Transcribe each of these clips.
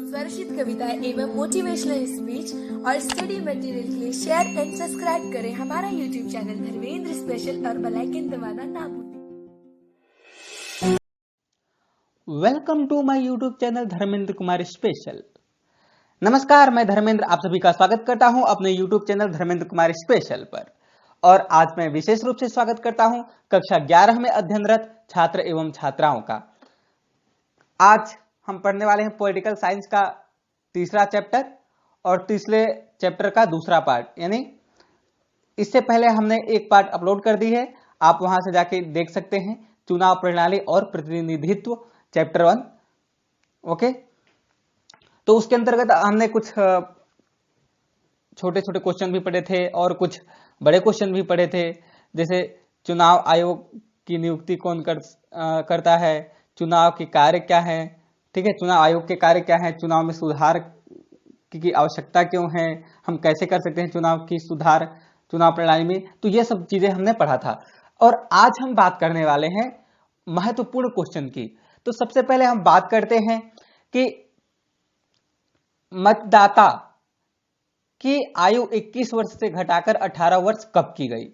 स्वरचित कविताएं एवं motivational speech और स्टडी मटेरियल के लिए शेयर एंड सब्सक्राइब करें हमारा यूट्यूब चैनल धर्मेंद्र स्पेशल और बेल आइकन दबाना ना भूलें। Welcome to my YouTube channel Dharmendra Kumar special. नमस्कार, मैं धर्मेंद्र आप सभी का स्वागत करता हूं अपने YouTube channel Dharmendra Kumar special पर। और आज मैं विशेष रूप से स्वागत करता हूं कक्षा 11 में अध्ययनरत छात्र एवं छात्राओं का। आज हम पढ़ने वाले हैं पॉलिटिकल साइंस का तीसरा चैप्टर और तीसरे चैप्टर का दूसरा पार्ट, यानी इससे पहले हमने एक पार्ट अपलोड कर दी है, आप वहां से जाके देख सकते हैं, चुनाव प्रणाली और प्रतिनिधित्व चैप्टर 1। ओके, तो उसके अंतर्गत हमने कुछ छोटे छोटे क्वेश्चन भी पढ़े थे और कुछ बड़े क्वेश्चन भी पढ़े थे, जैसे चुनाव आयोग की नियुक्ति कौन करता है, चुनाव के कार्य क्या है, ठीक है, चुनाव आयोग के कार्य क्या है, चुनाव में सुधार की आवश्यकता क्यों है, हम कैसे कर सकते हैं चुनाव की सुधार चुनाव प्रणाली में। तो ये सब चीजें हमने पढ़ा था और आज हम बात करने वाले हैं महत्वपूर्ण क्वेश्चन की। तो सबसे पहले हम बात करते हैं कि मतदाता की आयु 21 वर्ष से घटाकर 18 वर्ष कब की गई।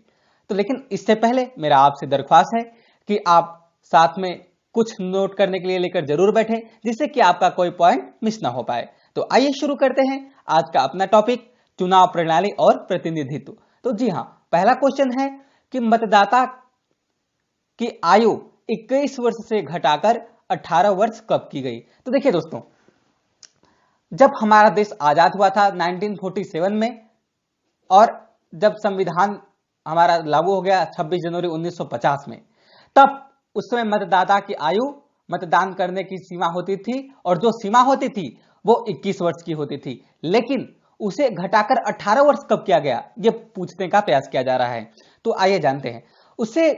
तो लेकिन इससे पहले मेरा आपसे दरख्वास्त है कि आप साथ में कुछ नोट करने के लिए लेकर जरूर बैठें, जिससे कि आपका कोई पॉइंट मिस ना हो पाए। तो आइए शुरू करते हैं आज का अपना टॉपिक, चुनाव प्रणाली और प्रतिनिधित्व। तो जी हां, पहला क्वेश्चन है कि मतदाता की आयु 21 वर्ष से घटाकर 18 वर्ष कब की गई। तो देखिए दोस्तों, जब हमारा देश आजाद हुआ था 1947 में, और जब संविधान हमारा लागू हो गया 26 जनवरी 1950 में, तब उस समय मतदाता की आयु, मतदान करने की सीमा होती थी, और जो सीमा होती थी वो 21 वर्ष की होती थी। लेकिन उसे घटाकर 18 वर्ष कब किया गया, ये पूछने का प्रयास किया जा रहा है। तो आइए जानते हैं उससे।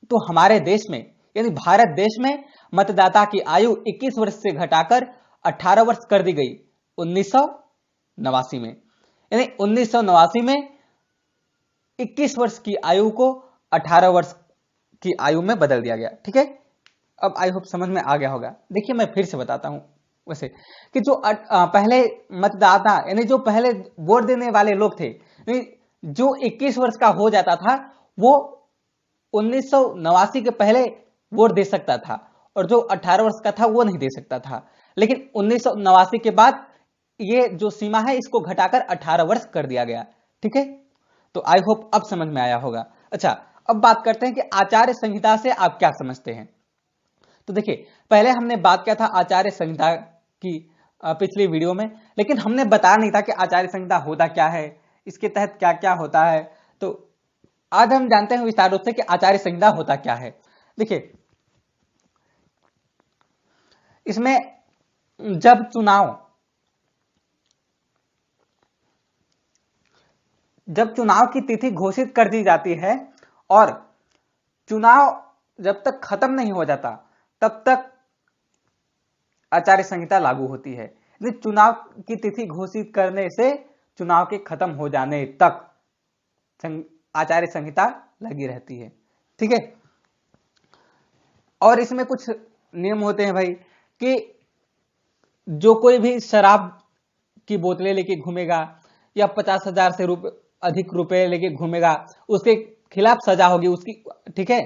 तो हमारे देश में, यानी भारत देश में, मतदाता की आयु 21 वर्ष से घटाकर 18 वर्ष कर दी गई 1989 में। यानी 1989 में 21 वर्ष की आयु को 18 वर्ष की आयु में बदल दिया गया। ठीक है, अब आई होप समझ में आ गया होगा। देखिए मैं फिर से बताता हूं वैसे कि जो पहले मतदाता, यानी जो पहले वोट देने वाले लोग थे, जो 21 वर्ष का हो जाता था वो 1989 के पहले वोट दे सकता था, और जो 18 वर्ष का था वो नहीं दे सकता था। लेकिन 1989 के बाद ये जो सीमा है इसको घटाकर 18 वर्ष कर दिया गया। ठीक है, तो आई होप अब समझ में आया होगा। अच्छा, अब बात करते हैं कि आचार्य संहिता से आप क्या समझते हैं। तो देखिए, पहले हमने बात किया था आचार्य संहिता की पिछली वीडियो में, लेकिन हमने बताया नहीं था कि आचार्य संहिता होता क्या है, इसके तहत क्या क्या होता है। तो आज हम जानते हैं विस्तार रूप से कि आचार्य संहिता होता क्या है। देखिए, इसमें जब चुनाव की तिथि घोषित कर दी जाती है और चुनाव जब तक खत्म नहीं हो जाता तब तक आचार्य संहिता लागू होती है। चुनाव की तिथि घोषित करने से चुनाव के खत्म हो जाने तक आचार्य संहिता लगी रहती है। ठीक है, और इसमें कुछ नियम होते हैं भाई, कि जो कोई भी शराब की बोतलें लेके घूमेगा या 50,000 से अधिक रुपए लेके घूमेगा, उसके खिलाफ सजा होगी उसकी। ठीक है,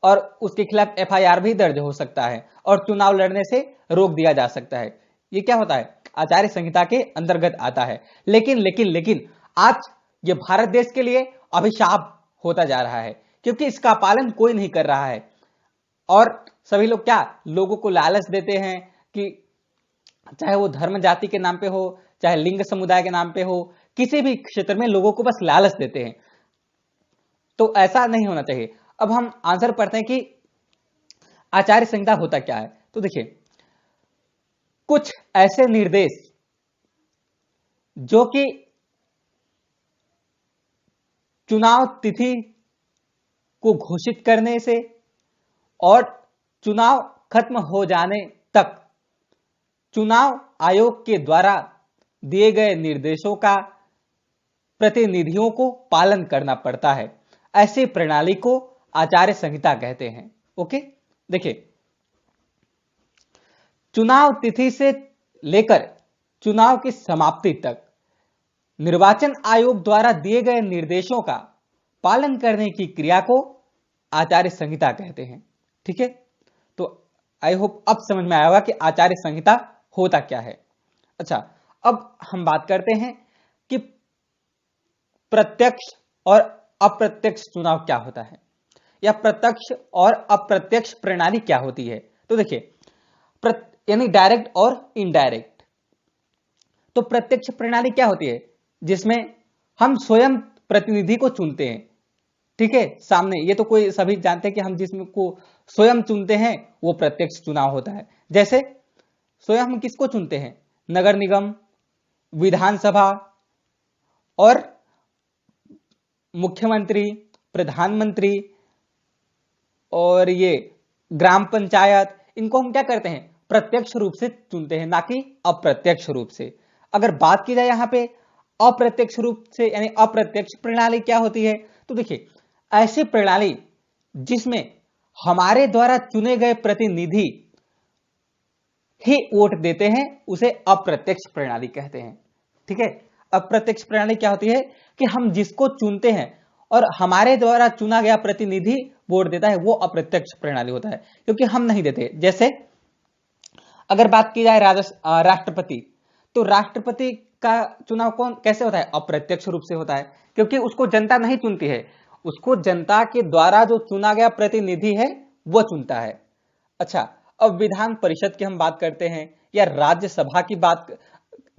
और उसके खिलाफ FIR भी दर्ज हो सकता है और चुनाव लड़ने से रोक दिया जा सकता है। ये क्या होता है, आचार्य संहिता के अंतर्गत आता है। लेकिन आज ये भारत देश के लिए अभिशाप होता जा रहा है, क्योंकि इसका पालन कोई नहीं कर रहा है। और सभी लोग क्या, लोगों को लालच देते हैं कि चाहे वो धर्म जाति के नाम पे हो, चाहे लिंग समुदाय के नाम पे हो, किसी भी क्षेत्र में लोगों को बस लालच देते हैं। तो ऐसा नहीं होना चाहिए। अब हम आंसर पढ़ते हैं कि आचार्य संहिता होता क्या है। तो देखिए, कुछ ऐसे निर्देश जो कि चुनाव तिथि को घोषित करने से और चुनाव खत्म हो जाने तक चुनाव आयोग के द्वारा दिए गए निर्देशों का प्रतिनिधियों को पालन करना पड़ता है। ऐसी प्रणाली को आचार्य संहिता कहते हैं। ओके, देखिए, चुनाव तिथि से लेकर चुनाव की समाप्ति तक निर्वाचन आयोग द्वारा दिए गए निर्देशों का पालन करने की क्रिया को आचार्य संहिता कहते हैं। ठीक है, तो आई होप अब समझ में आया होगा कि आचार्य संहिता होता क्या है। अच्छा, अब हम बात करते हैं कि प्रत्यक्ष और अप्रत्यक्ष चुनाव क्या होता है, या प्रत्यक्ष और अप्रत्यक्ष प्रणाली क्या होती है। तो देखिए, यानी डायरेक्ट और इनडायरेक्ट। तो प्रत्यक्ष प्रणाली क्या होती है, जिसमें हम स्वयं प्रतिनिधि को चुनते हैं। ठीक है, सामने, ये तो कोई सभी जानते हैं कि हम जिसमें को स्वयं चुनते हैं वो प्रत्यक्ष चुनाव होता है। जैसे स्वयं हम किसको चुनते हैं, नगर निगम, विधानसभा और मुख्यमंत्री, प्रधानमंत्री और ये ग्राम पंचायत, इनको हम क्या करते हैं, प्रत्यक्ष रूप से चुनते हैं, ना कि अप्रत्यक्ष रूप से। अगर बात की जाए यहां पे अप्रत्यक्ष रूप से यानी अप्रत्यक्ष प्रणाली क्या होती है, तो देखिए, ऐसी प्रणाली जिसमें हमारे द्वारा चुने गए प्रतिनिधि ही वोट देते हैं, उसे अप्रत्यक्ष प्रणाली कहते हैं। ठीक है, अप्रत्यक्ष प्रणाली क्या होती है कि हम जिसको चुनते हैं और हमारे द्वारा चुना गया प्रतिनिधि वोट देता है, वो अप्रत्यक्ष प्रणाली होता है, क्योंकि हम नहीं देते। जैसे अगर बात की जाए राष्ट्रपति, तो राष्ट्रपति का चुनाव कैसे होता है, अप्रत्यक्ष रूप से होता है, क्योंकि उसको जनता नहीं चुनती है, उसको जनता के द्वारा जो चुना गया प्रतिनिधि है वो चुनता है। अच्छा, अब विधान परिषद की हम बात करते हैं या राज्यसभा की बात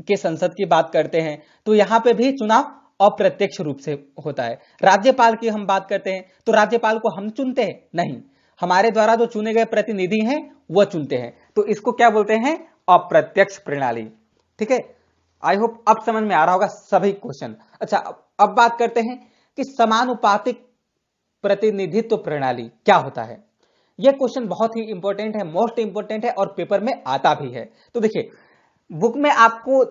के संसद की बात करते हैं, तो यहां पे भी चुनाव अप्रत्यक्ष रूप से होता है। राज्यपाल की हम बात करते हैं, तो राज्यपाल को हम चुनते हैं नहीं, हमारे द्वारा जो चुने गए प्रतिनिधि हैं वो चुनते हैं, तो इसको क्या बोलते हैं, अप्रत्यक्ष प्रणाली। ठीक है, आई होप अब समझ में आ रहा होगा सभी क्वेश्चन। अच्छा, अब बात करते हैं कि समानुपातिक प्रतिनिधित्व प्रणाली क्या होता है। यह क्वेश्चन बहुत ही इंपॉर्टेंट है, मोस्ट इंपॉर्टेंट है और पेपर में आता भी है। तो देखिए, बुक में आपको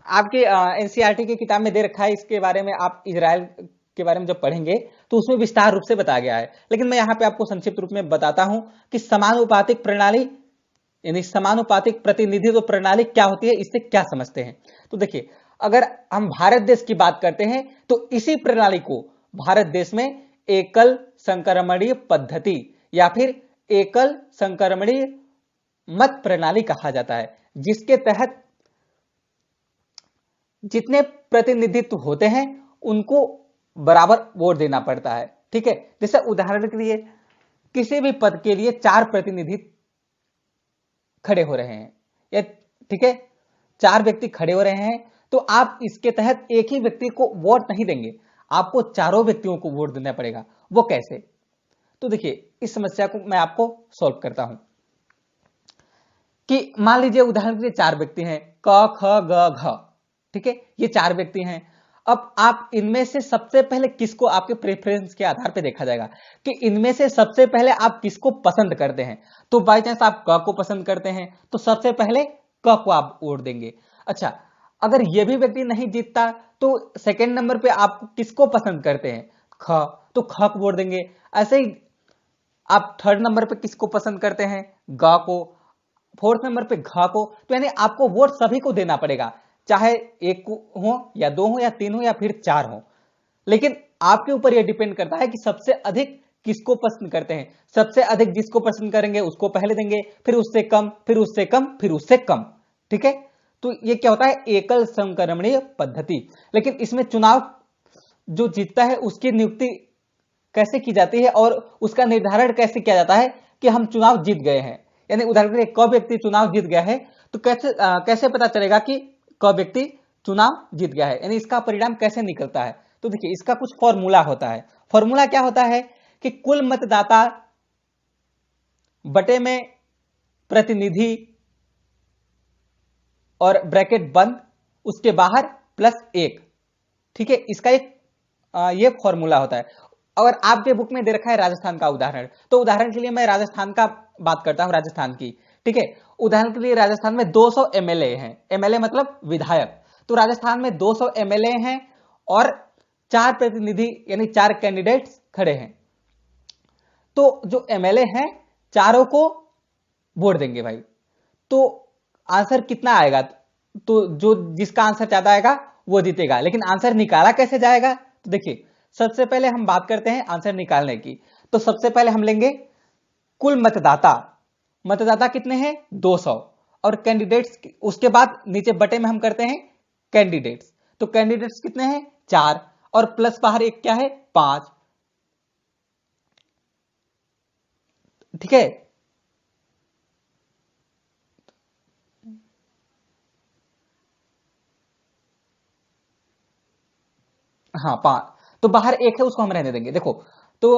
आपके एनसीईआरटी की किताब में दे रखा है, इसके बारे में आप इजराइल के बारे में जब पढ़ेंगे तो उसमें विस्तार रूप से बताया गया है, लेकिन मैं यहां पे आपको संक्षिप्त रूप में बताता हूं कि समानुपातिक प्रणाली यानी समानुपातिक प्रतिनिधित्व प्रणाली क्या होती है, इससे क्या समझते हैं। तो देखिए, अगर हम भारत देश की बात करते हैं तो इसी प्रणाली को भारत देश में एकल संक्रमणीय पद्धति या फिर एकल संक्रमणीय मत प्रणाली कहा जाता है, जिसके तहत जितने प्रतिनिधित्व होते हैं उनको बराबर वोट देना पड़ता है। ठीक है, जैसे उदाहरण के लिए किसी भी पद के लिए 4 प्रतिनिधि खड़े हो रहे हैं, या ठीक है 4 व्यक्ति खड़े हो रहे हैं, तो आप इसके तहत एक ही व्यक्ति को वोट नहीं देंगे, आपको चारों व्यक्तियों को वोट देना पड़ेगा। वो कैसे, तो देखिए, इस समस्या को मैं आपको सॉल्व करता हूं कि मान लीजिए उदाहरण के लिए 4 व्यक्ति हैं, क ख ग घ। ठीक है, ये 4 व्यक्ति हैं। अब आप इनमें से सबसे पहले किसको, आपके प्रेफरेंस के आधार पे देखा जाएगा कि इनमें से सबसे पहले आप किसको पसंद करते हैं। तो बाई चांस आप क को पसंद करते हैं तो सबसे पहले क को आप वोट देंगे। अच्छा, अगर ये भी व्यक्ति नहीं जीतता तो सेकंड नंबर पे आप किसको पसंद करते हैं, ख, तो ख को वोट देंगे। ऐसे ही आप थर्ड नंबर पे किसको पसंद करते हैं, ग को, फोर्थ नंबर पे घ को। तो यानी आपको वोट सभी को देना पड़ेगा, चाहे एक हो या 2 हो या 3 हो या फिर 4 हो, लेकिन आपके ऊपर यह डिपेंड करता है कि सबसे अधिक किसको पसंद करते हैं। सबसे अधिक जिसको पसंद करेंगे उसको पहले देंगे, फिर उससे कम, फिर उससे कम, फिर उससे कम। ठीक है, तो ये क्या होता है, एकल संक्रमणीय पद्धति। लेकिन इसमें चुनाव जो जीतता है उसकी नियुक्ति कैसे की जाती है और उसका निर्धारण कैसे किया जाता है कि हम चुनाव जीत गए हैं। यानी उदाहरण के लिए क व्यक्ति चुनाव जीत गया है, तो कैसे पता चलेगा कि क व्यक्ति चुनाव जीत गया है, यानी इसका परिणाम कैसे निकलता है। तो देखिए, इसका कुछ फॉर्मूला होता है। फॉर्मूला क्या होता है कि कुल मतदाता बटे में प्रतिनिधि और ब्रैकेट बंद, उसके बाहर +1। ठीक है, इसका एक ये फॉर्मूला होता है। और आपके बुक में दे रखा है राजस्थान का उदाहरण, तो उदाहरण के लिए मैं राजस्थान का बात करता हूं, राजस्थान की। ठीक है, उदाहरण के लिए राजस्थान में 200 एमएलए हैं, एमएलए मतलब विधायक। तो राजस्थान में 200 एमएलए हैं और 4 प्रतिनिधि यानी 4 कैंडिडेट्स खड़े हैं। तो जो एमएलए हैं चारों को वोट देंगे भाई, तो आंसर कितना आएगा, तो जो जिसका आंसर ज्यादा आएगा वो जीतेगा। लेकिन आंसर निकाला कैसे जाएगा, तो देखिए सबसे पहले हम बात करते हैं आंसर निकालने की। तो सबसे पहले हम लेंगे कुल मतदाता, मतदाता कितने हैं 200, और कैंडिडेट्स उसके बाद नीचे बटे में हम करते हैं कैंडिडेट्स। तो कैंडिडेट्स कितने हैं 4, और प्लस बाहर एक क्या है 5, ठीक है। हाँ 5, तो बाहर एक है उसको हम रहने देंगे। देखो तो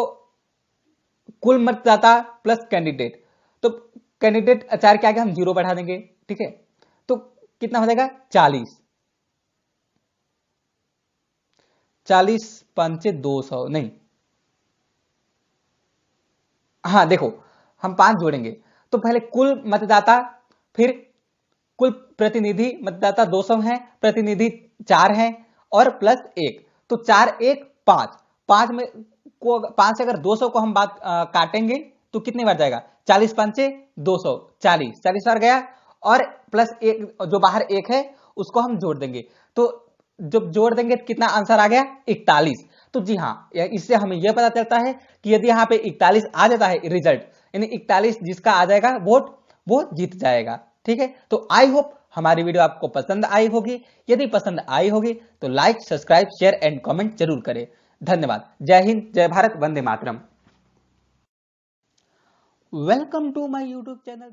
कुल मतदाता प्लस कैंडिडेट, तो कैंडिडेट 4 के आगे हम 0 बढ़ा देंगे, ठीक है। तो कितना हो जाएगा 40, 40 पंचे 200 नहीं, हाँ देखो हम 5 जोड़ेंगे तो पहले कुल मतदाता, फिर कुल प्रतिनिधि मतदाता 200 हैं, प्रतिनिधि 4 हैं और प्लस 1, तो 4 1 5, 5 में को 5 से अगर 200 को हम बात काटेंगे तो कितने बार जाएगा 40 पंचे 200, 40 40 बार गया, और प्लस 1 जो बाहर 1 है उसको हम जोड़ देंगे। तो जब जोड़ देंगे तो कितना आंसर आ गया 41। तो जी हाँ, इससे हमें यह पता चलता है कि यदि यहाँ पे 41 आ जाता है रिजल्ट, यानी 41 जिसका आ जाएगा वोट वो जीत जाएगा, ठीक है। तो आई होप हमारी वीडियो आपको पसंद आई होगी। यदि पसंद आई होगी तो like, subscribe, share and comment जरूर करें। धन्यवाद। जय हिंद, जय भारत, वंदे मातरम। Welcome to my YouTube channel.